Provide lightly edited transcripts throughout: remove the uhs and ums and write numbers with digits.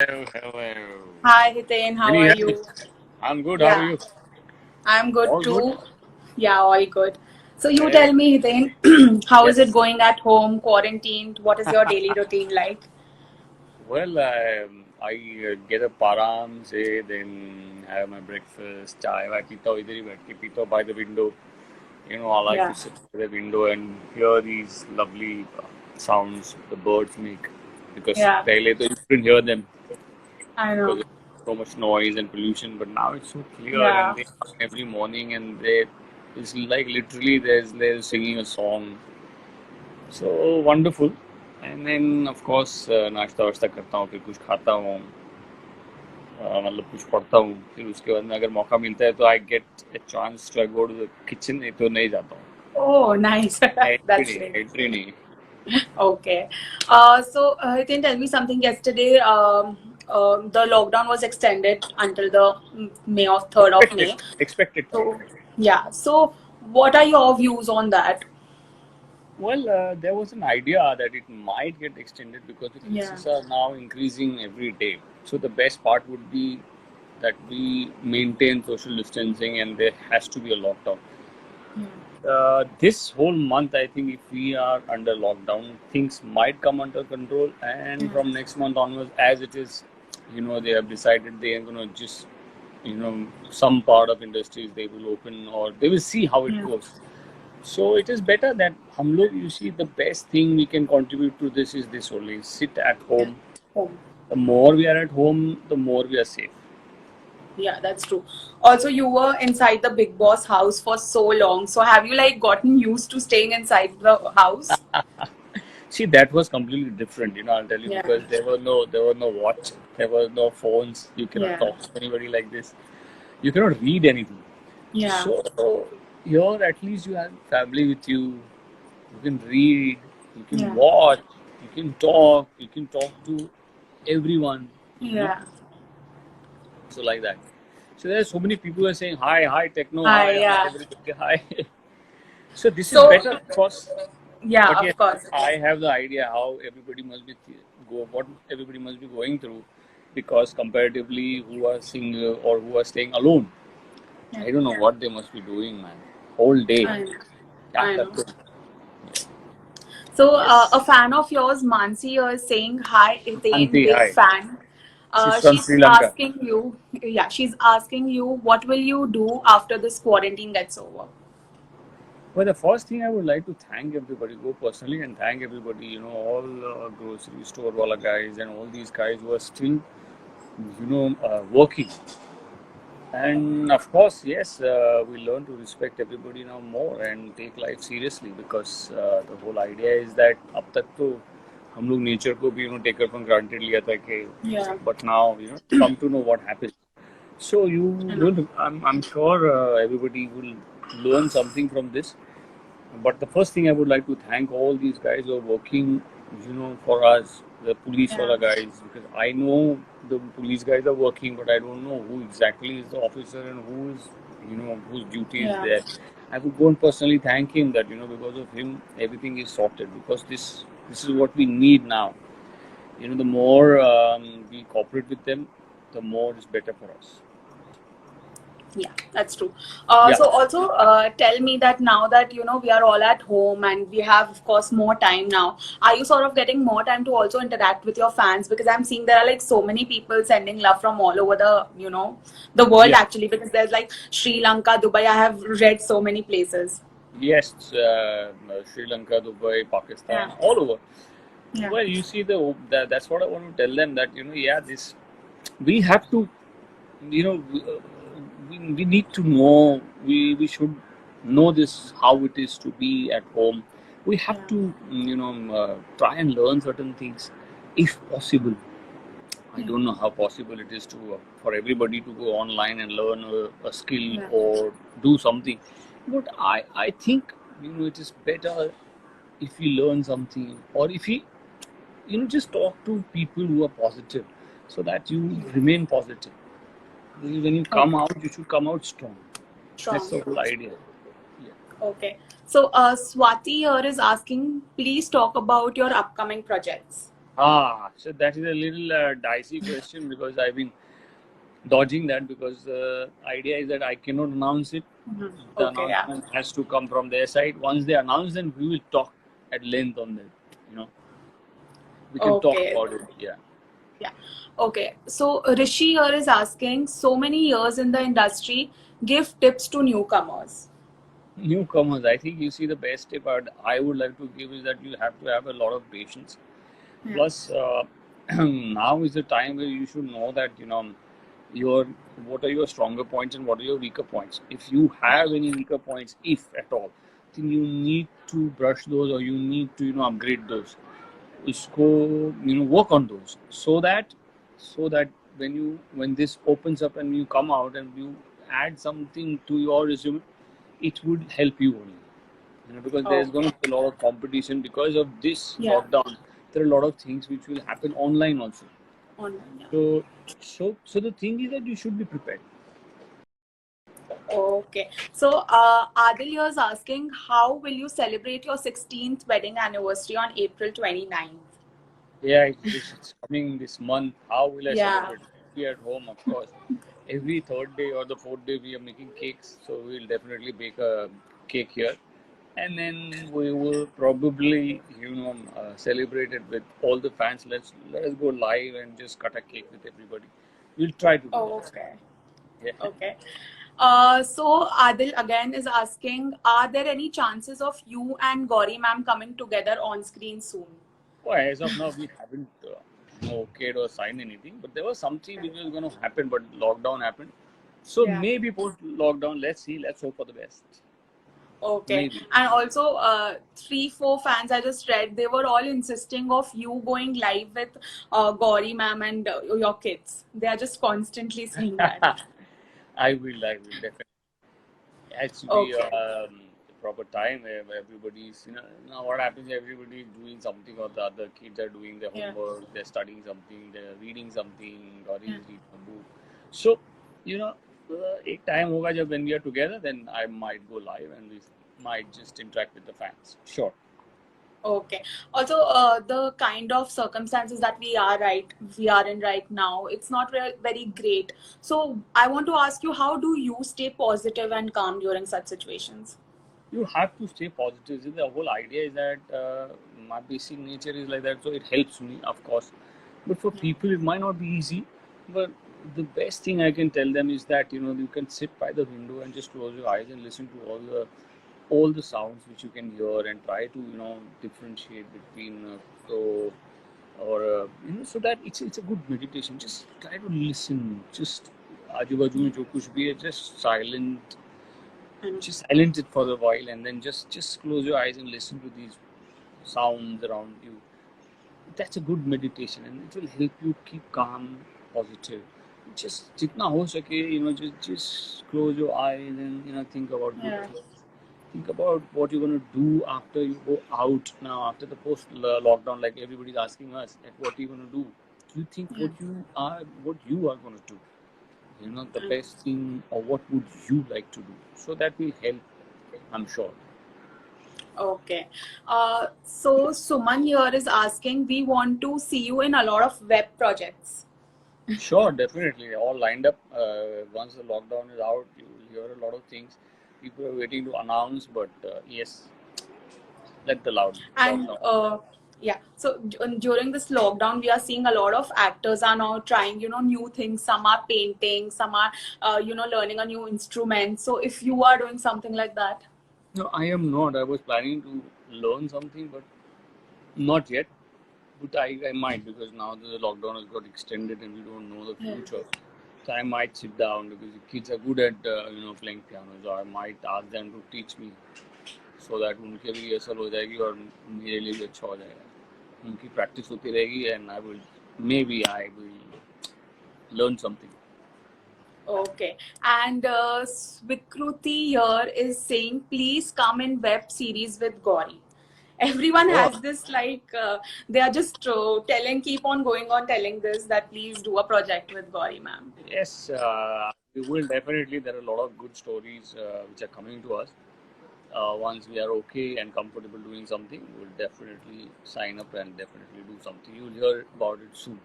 Hello, hello. Hi, Hiten. Can How you are hear me? you? I'm good. How are Yeah, you? I'm good All good? too. Yeah, all good. So you Eh, tell me, Hiten, how is it yes. going at home, quarantined? What is your daily routine like? Well, I get up आराम से, then have my breakfast. चाय वाय पीता हूँ, इधर ही बैठ के पीता हूँ by the window. I like Yeah, to sit by the window and hear these lovely sounds the birds make. Because yeah, पहले तो you couldn't hear them I because know. of so much noise and pollution, but now it's so clear and Yeah, they come every morning and it's like literally they're singing a song. So wonderful. And then of course नाश्ता वाश्ता करता हूँ फिर कुछ खाता हूँ मतलब कुछ पढ़ता हूँ फिर उसके बाद में अगर मौका मिलता है तो I get a chance to I go to the kitchen नहीं तो नहीं जाता हूँ Oh, nice. एंट्री That's नहीं great. एंट्री नहीं Okay. Hiten, tell me something. Yesterday, the lockdown was extended until the May of 3rd of expected May. expected So, yeah. So, what are your views on that? well there was an idea that it might get extended because the Yeah. cases are now increasing every day so the best part would be that we maintain social distancing and there has to be a lockdown. Yeah. This whole month, I think if we are under lockdown, things might come under control. And Yeah. from next month onwards, as it is, they have decided they are going to just, some part of industries they will open or they will see how it Yeah. goes. So it is better that hum log, you see, the best thing we can contribute to this is this only sit at Yeah. home. Home. The more we are at home, the more we are safe. Yeah, that's true. Also, you were inside the Big Boss house for so long. So, have you like gotten used to staying inside the house? See, that was completely different, I'll tell you, Yeah. because there were no watch, there were no phones. You cannot Yeah. talk to anybody like this. You cannot read anything. Yeah. So here, at least you have family with you. You can read, you can Yeah. watch, you can talk to everyone, you know. Yeah. So like that. So there's so many people who are saying hi, hi, techno, Hi. hi, hi, Yeah. everybody, hi. So this is So, better, of course. yeah, But yes, of course. I have the idea how everybody must be what everybody must be going through, because comparatively, who are single or who are staying alone, Yeah. I don't know what they must be doing, man. Whole day. I know. क्या I know. करते हो? So, a Yes, fan of yours, Mansi, is saying, Hi, Hiten, Auntie, big hi. fan. She's from She's Sri Lanka. asking you, yeah, she's asking you, what will you do after this quarantine gets over? Well, the first thing I would like to thank everybody, go personally and thank everybody, all grocery store wala guys and all these guys who are still, working. And of course, yes, we learn to respect everybody now more and take life seriously because the whole idea is that अब तक तो हम लोग nature को भी take for granted लिया था कि Yeah, but now come to know what happens. So I know. I'm sure everybody will learn something from this. But the first thing I would like to thank all these guys who are working, for us, the police Yeah, wala guys, because I know the police guys are working, but I don't know who exactly is the officer and who is, whose duty is yeah, there. I would go and personally thank him that, because of him, everything is sorted because this is what we need now. The more we cooperate with them, the more is better for us. yeah, that's true. Yeah. So also tell me that now that we are all at home and we have of course more time now, are you sort of getting more time to also interact with your fans? Because I'm seeing there are like so many people sending love from all over the world Yeah. actually, because there's like Sri Lanka, Dubai. I have read so many places. Yes, Sri Lanka, Dubai, Yeah, Pakistan, all over. yeah, Well, you see, that's what I want to tell them that yeah, this we have to, you know, we need to know. We should know this how it is to be at home. We have yeah, to, try and learn certain things, if possible. I yeah, don't know how possible it is to for everybody to go online and learn a skill yeah, or do something, but I think it is better if you learn something or if you just talk to people who are positive so that you yeah. remain positive. When you come Okay, out, you should come out strong. That's strong. the whole idea. Yeah. Okay. So, Swati here is asking, please talk about your upcoming projects. So that is a little dicey question because I've been dodging that because the idea is that I cannot announce it. Mhm. The Okay, yeah. announcement has to come from their side. Once they announce, then we will talk at length on that. You know, we can talk Okay. about it. Yeah. Yeah. Okay. So Rishi here is asking, so many years in the industry, give tips to newcomers. Newcomers, I think you see the best tip I would like to give is that you have to have a lot of patience. Yeah. Plus, now is the time where you should know that your what are your stronger points and what are your weaker points. If you have any weaker points, if at all, then you need to brush those or you need to upgrade those. Usko, work on those so that when this opens up and you come out and you add something to your resume, it would help you only. Because there's going Okay. to be a lot of competition because of this Yeah. lockdown. There are a lot of things which will happen online also. Online. Yeah. So the thing is that you should be prepared. Okay. So Adil here is asking, how will you celebrate your 16th wedding anniversary on April 29th? Yeah, it's coming this month. How will I Yeah. celebrate? Be at home, of course. Every third day or the fourth day, we are making cakes. So we'll definitely bake a cake here. And then we will probably, celebrate it with all the fans. Let us go live and just cut a cake with everybody. We'll try to do that. Okay. Yeah. Okay. So Adil again is asking, are there any chances of you and Gauri ma'am coming together on screen soon? Well, as of now, we haven't okayed or signed anything, but there was something which was going to happen, but lockdown happened. So Yeah. maybe post lockdown, let's see, let's hope for the best. Okay. Maybe. And also, 3, 4 fans I just read, they were all insisting of you going live with Gauri ma'am and your kids. They are just constantly saying that. I will definitely. It has to be Okay. the proper time where everybody's, now what happens, everybody is doing something or the other. Kids are doing their Yeah. homework, they're studying something, they're reading something, or is Yeah. reading a book. So, एक time होगा जब when we are together, then I might go live and we might just interact with the fans. Sure. Okay. Also, the kind of circumstances that we are in right now, it's not very great. So I want to ask you, how do you stay positive and calm during such situations? You have to stay positive. See, the whole idea is that my basic nature is like that, so it helps me, of course. But for people, it might not be easy. But the best thing I can tell them is that you can sit by the window and just close your eyes and listen to all the sounds which you can hear and try to differentiate between crow or so that it's a good meditation. Just try to listen. Just आजू बाजू में जो कुछ भी है, just silent. Just silence it for a while and then just close your eyes and listen to these sounds around you. That's a good meditation and it will help you keep calm, positive. Just jitna ho sake, just close your eyes and think about good Yeah. things. Think about what you're going to do after you go out now, after the post lockdown. Like everybody's asking us, like, what are you going to do? Do you think Yeah. what you are going to do? The best thing, or what would you like to do? So that will help, I'm sure. Okay. So Suman here is asking, we want to see you in a lot of web projects. Sure, definitely. All lined up. Once the lockdown is out, you will hear a lot of things. People are waiting to announce, but yes, let the And lockdown. yeah, so during this lockdown, we are seeing a lot of actors are now trying, new things. Some are painting, some are, learning a new instrument. So if you are doing something like that. No, I am not. I was planning to learn something, but not yet. But I might, because now the lockdown has got extended and we don't know the Yeah. future. So I might sit down because the kids are good at playing piano. So I might ask them to teach me so that उनके भी असर हो जाएगी और मेरे लिए भी अच्छा हो जाएगा. उनकी practice होती रहेगी and maybe I will learn something. Okay. And Svikruti here is saying, please come in web series with Gauri. Everyone Sure. has this they are just keep on going on telling this, that please do a project with Gauri ma'am. Yes, we will definitely. There are a lot of good stories which are coming to us. once we are okay and comfortable doing something, we'll definitely sign up and definitely do something. You'll hear about it soon.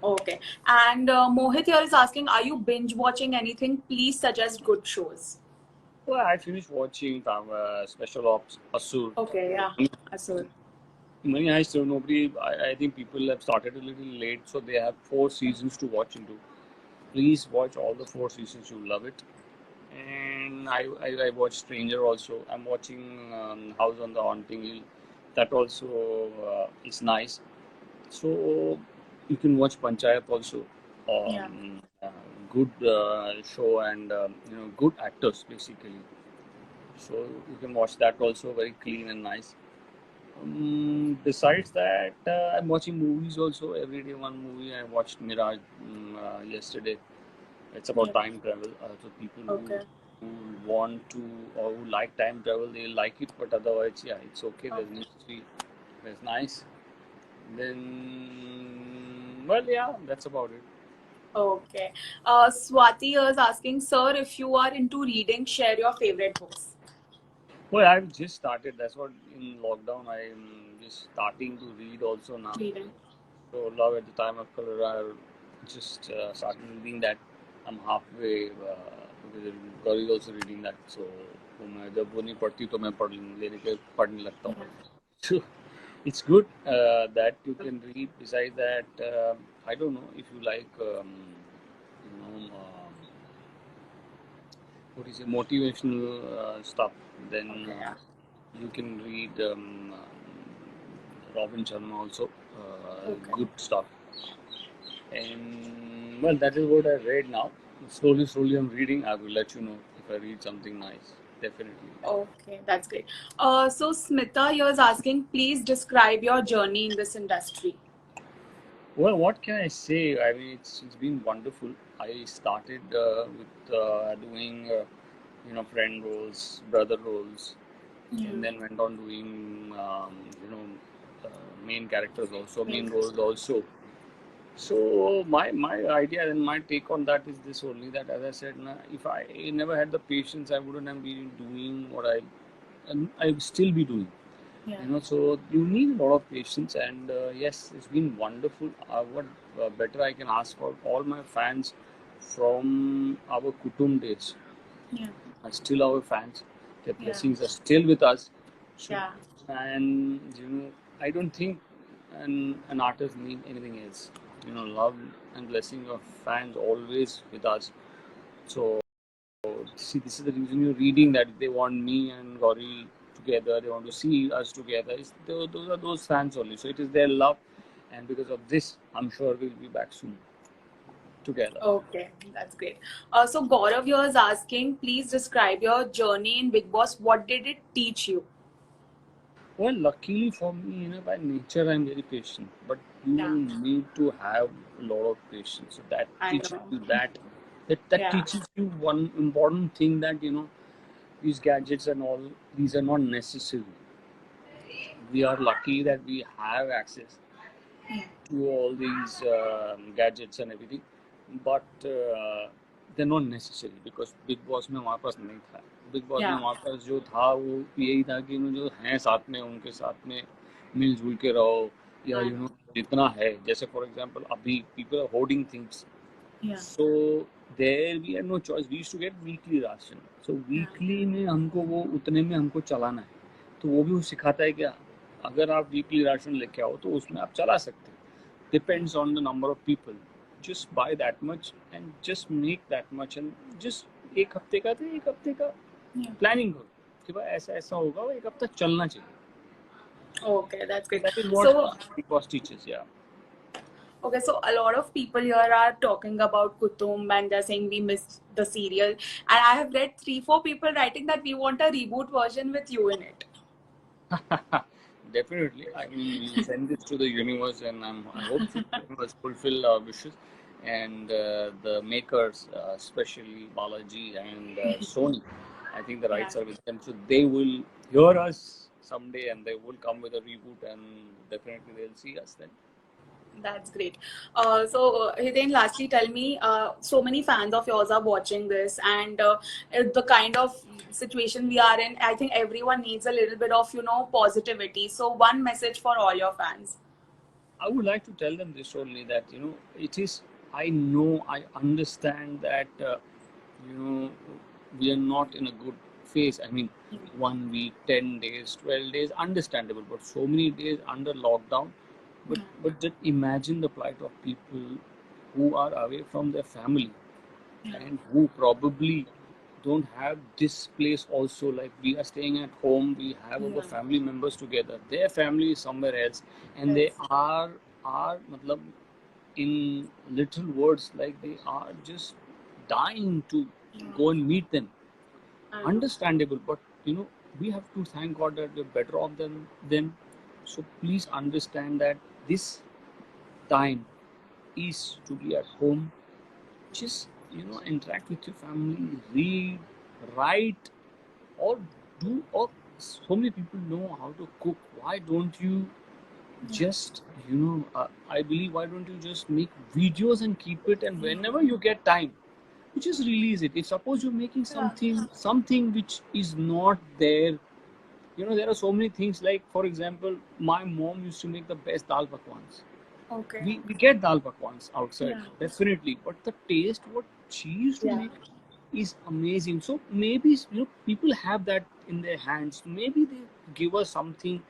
Okay. And Mohit here is asking, are you binge watching anything? Please suggest good shows. Well, I finished watching Special Ops Asur. Okay, yeah. Asur. Money Heist, so nobody, I think people have started a little late, so they have 4 seasons to watch into. Please watch all the 4 seasons, you'll love it. And I watched Stranger also. I'm watching House on the Haunting Hill. That also is nice. So you can watch Panchayat also. Yeah. Good show and good actors basically. So you can watch that also. Very clean and nice. Besides that, I'm watching movies also. Every day one movie. I watched Mirage yesterday. It's about Yeah. time travel. So people Okay. who want to or who like time travel, they like it. But otherwise, yeah, it's okay. There's Okay. mystery. There's nice. Then, well, yeah, that's about it. Okay. Swati is asking, sir, if you are into reading, share your favorite books. Well, I've just started. That's what in lockdown I'm just starting to read also now. Reading. So now at the time of color, I just started reading that. I'm halfway because Gauri is also reading that. So वो मैं जब वो नहीं पढ़ती तो मैं लेने के पढ़ने लगता हूँ. So it's good that you can read. Besides that, I don't know if you like you know what is it, motivational stuff. Then Okay. Yeah. you can read Robin Sharma also. Okay. Good stuff. And well, that is what I read now. Slowly, I'm reading. I will let you know if I read something nice. Definitely. Okay, that's great. So Smita here is asking, please describe your journey in this industry. Well, what can I say? I mean, it's been wonderful. I started with doing friend roles, brother roles, Yeah. and then went on doing main characters also, main Main roles also. So my idea and my take on that is this only, that as I said, if I never had the patience, I wouldn't have been doing what I would still be doing. Yeah. So you need a lot of patience, and yes, it's been wonderful. What better I can ask for all my fans from our Kutum days Yeah. are still our fans. Their Yeah. blessings are still with us. So, Yeah. and I don't think an artist need anything else. Love and blessing of fans always with us. So see, this is the reason you're reading that they want me and Gauri together. They want to see us together. Those are those fans only. So it is their love, and because of this, I'm sure we'll be back soon together. Okay, that's great. So Gaurav here is asking, please describe your journey in Big Boss. What did it teach you? Well, luckily for me, by nature, I'm very patient. But you Yeah. need to have a lot of patience. So that I teaches know. you that Yeah. teaches you one important thing, that these gadgets and all, these are not necessary. We are lucky that we have access to all these gadgets and everything, but they're not necessary, because Big Boss में हमारे पास नहीं था. Big Boss में Yeah. हमारे पास जो था वो यही था कि जो हैं साथ में, उनके साथ में मिलजुल के रहो, या जितना है, जैसे फॉर एग्जांपल अभी people are hoarding things. Yeah. So there we had no choice. We used to get weekly ration. So weekly में हमको वो उतने में हमको चलाना है. तो वो भी वो सिखाता है कि अगर आप वीकली राशन लेके आओ तो उसमें आप चला सकते हैं. Depends on the number of people. Just buy that much and just make that much, and just एक हफ्ते का तो एक हफ्ते का प्लानिंग करो कि भाई ऐसा ऐसा होगा, वो एक हफ्ता चलना चाहिए. Okay, that's great. That is what So, Big Boss teaches. Yeah. okay, so a lot of people here are talking about Kutum and they're saying we missed the serial. And I have read 3-4 people writing that we want a reboot version with you in it. Definitely. I mean, we send this to the universe, and I hope the universe fulfill our wishes. And the makers, especially Balaji and Sony, I think the rights Yeah. are with them, so they will hear us someday, and they will come with a reboot, and definitely they'll see us then. That's great. Hiten, lastly, tell me, so many fans of yours are watching this, and the kind of situation we are in, I think everyone needs a little bit of, positivity. So, one message for all your fans. I would like to tell them this only, that it is. I know, I understand that we are not in a good phase. I mean, 1 week, 10 days, 12 days, understandable, but so many days under lockdown. But just imagine the plight of people who are away from their family and who probably don't have this place also. Like, we are staying at home, we have our Yeah. family members together, their family is somewhere else, and they Yes. are matlab, in little words, like they are just dying to go and meet them. I know. Understandable, but we have to thank God that we're better off than them. So please understand that this time is to be at home. Just interact with your family, read, write, or do. Or so many people know how to cook. Why don't you just I believe, why don't you just make videos and keep it, and whenever you get time, you just release it. If suppose you're making something which is not there, there are so many things. Like, for example, my mom used to make the best dal pakwans. Okay. We get dal pakwans outside, Yeah. definitely, but the taste what she used to Yeah. make is amazing. So maybe people have that in their hands. Maybe they give us something,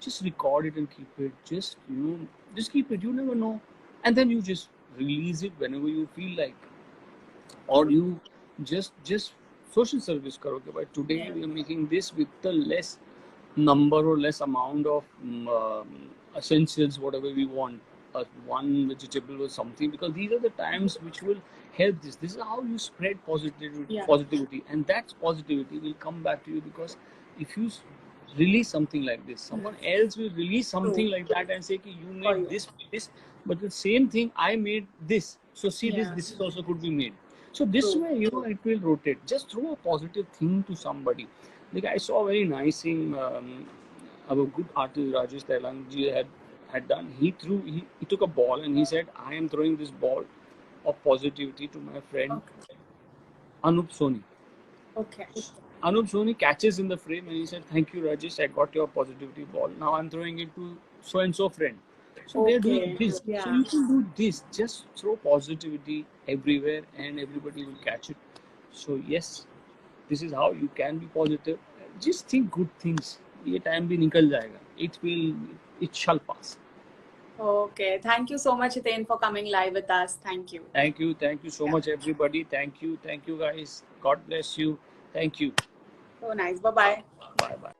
just record it and keep it. Just keep it. You never know, and then you just release it whenever you feel like, or you just social service karoge. But today we are making this with the less number or less amount of essentials, whatever we want. One vegetable or something, because these are the times which will help this. This is how you spread positivity, and that positivity will come back to you, because if you release something like this, someone else will release something like that and say, you made this, but the same thing I made this. So see, this is also could be made. So this way, it will rotate. Just throw a positive thing to somebody. Like, I saw a very nice thing. Our good artist Rajesh Tailanji had done. He took a ball and he said, "I am throwing this ball of positivity to my friend Anup Soni." Okay. Anup Soni catches in the frame and he said, "Thank you, Rajesh. I got your positivity ball. Now I'm throwing it to so and so friend." So they're doing this. So you can do this. Just throw positivity everywhere and everybody will catch it. So yes, this is how you can be positive. Just think good things. ये time भी निकल जाएगा. It shall pass. Okay. Thank you so much, Hiten, for coming live with us. Thank you. Thank you so much, everybody. Thank you guys. God bless you. Thank you. So nice. Bye bye. Bye bye.